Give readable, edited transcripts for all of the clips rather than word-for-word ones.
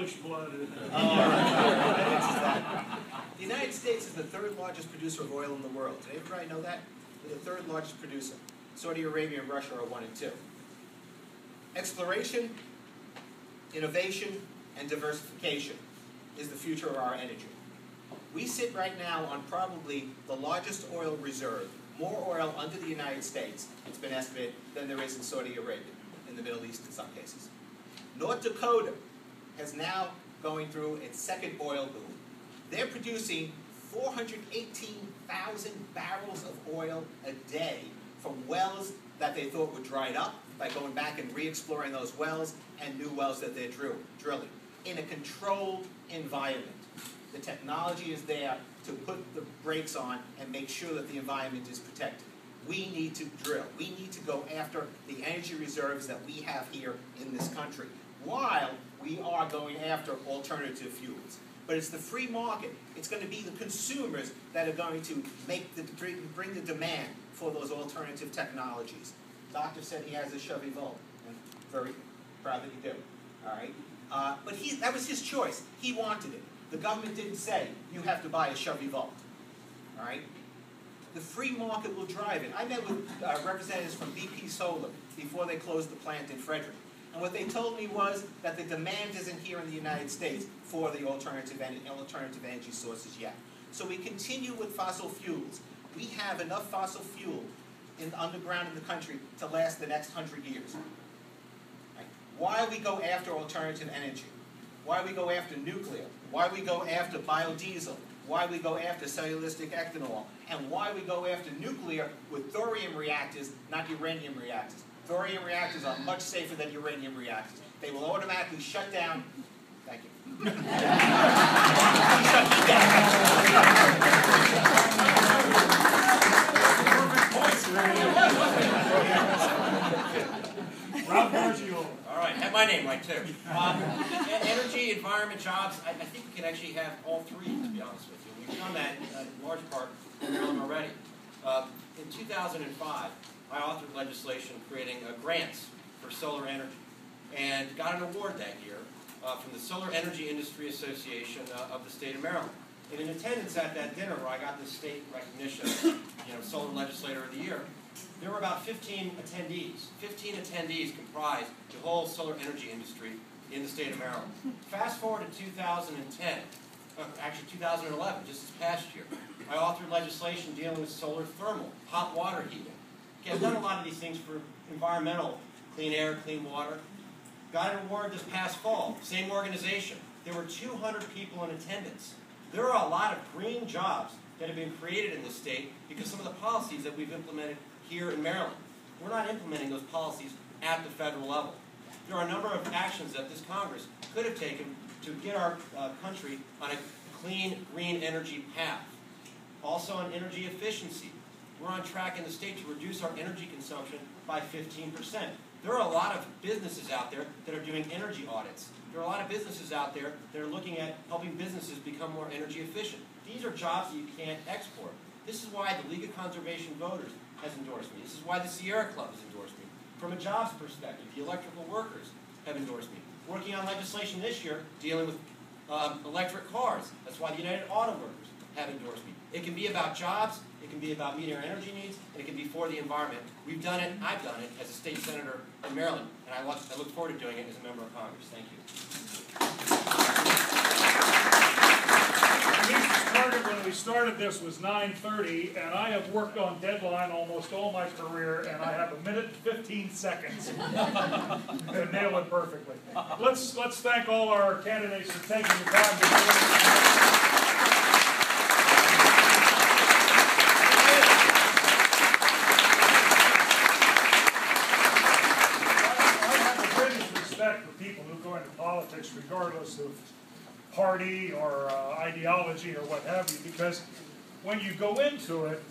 Polish blood. The United States is the third largest producer of oil in the world. Did everybody know that? We're the third largest producer. Saudi Arabia and Russia are 1 and 2. Exploration, innovation, and diversification is the future of our energy. We sit right now on probably the largest oil reserve, more oil under the United States, it's been estimated, than there is in Saudi Arabia, in the Middle East in some cases. North Dakota is now going through its second oil boom. They're producing 418,000 barrels of oil a day from wells that they thought were dried up by going back and re-exploring those wells and new wells that they're drilling in a controlled environment. The technology is there to put the brakes on and make sure that the environment is protected. We need to drill. We need to go after the energy reserves that we have here in this country, while we are going after alternative fuels. But it's the free market. It's going to be the consumers that are going to bring the demand for those alternative technologies. Doctor said he has a Chevy Volt. I'm very proud that you do. All right? But that was his choice. He wanted it. The government didn't say, you have to buy a Chevy Volt. All right? The free market will drive it. I met with representatives from BP Solar before they closed the plant in Frederick. And what they told me was that the demand isn't here in the United States for the alternative energy sources yet. So we continue with fossil fuels. We have enough fossil fuel underground in the country to last the next 100 years. Right? Why we go after alternative energy? Why we go after nuclear? Why we go after biodiesel? Why we go after cellulosic ethanol? And why we go after nuclear with thorium reactors, not uranium reactors. Thorium reactors are much safer than uranium reactors. They will automatically shut down. Thank you. All right, have my name right too. Energy, environment, jobs. I think we can actually have all three, to be honest with you. We've done that in large part in Maryland already. In 2005, I authored legislation creating grants for solar energy, and got an award that year from the Solar Energy Industry Association of the state of Maryland. And in attendance at that dinner, where I got the state recognition, Solar Legislator of the Year, there were about 15 attendees. 15 attendees comprised the whole solar energy industry in the state of Maryland. Fast forward to 2010, actually 2011, just this past year, I authored legislation dealing with solar thermal, hot water heating. Okay, I've done a lot of these things for environmental, clean air, clean water. Got an award this past fall, same organization. There were 200 people in attendance. There are a lot of green jobs that have been created in this state because some of the policies that we've implemented here in Maryland. We're not implementing those policies at the federal level. There are a number of actions that this Congress could have taken to get our country on a clean, green energy path. Also on energy efficiency. We're on track in the state to reduce our energy consumption by 15%. There are a lot of businesses out there that are doing energy audits. There are a lot of businesses out there that are looking at helping businesses become more energy efficient. These are jobs that you can't export. This is why the League of Conservation Voters has endorsed me. This is why the Sierra Club has endorsed me. From a jobs perspective, the electrical workers have endorsed me. Working on legislation this year dealing with electric cars. That's why the United Auto Workers have endorsed me. It can be about jobs, it can be about meeting our energy needs, and it can be for the environment. We've done it, I've done it as a state senator in Maryland, and I look forward to doing it as a member of Congress. Thank you. When we started this was 9:30, and I have worked on deadline almost all my career, and I have 1 minute and 15 seconds to nail it perfectly. Let's thank all our candidates for taking the time to do it. For people who go into politics, regardless of party or ideology or what have you, because when you go into it,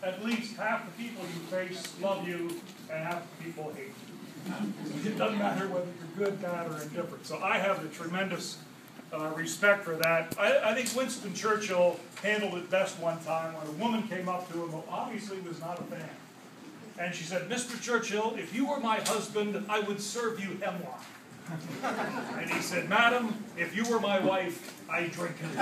at least half the people you face love you and half the people hate you. It doesn't matter whether you're good, bad, or indifferent. So I have a tremendous respect for that. I think Winston Churchill handled it best one time when a woman came up to him who obviously was not a fan. And she said, "Mr. Churchill, if you were my husband, I would serve you hemlock." And he said, "Madam, if you were my wife, I'd drink it."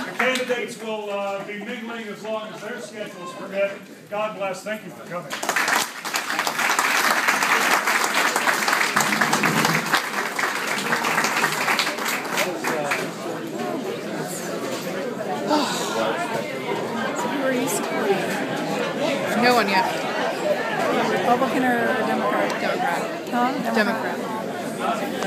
The candidates will be mingling as long as their schedules permit. God bless. Thank you for coming. Who are you supporting? No one yet. Republican or Democrat? Democrat. Huh? Democrat.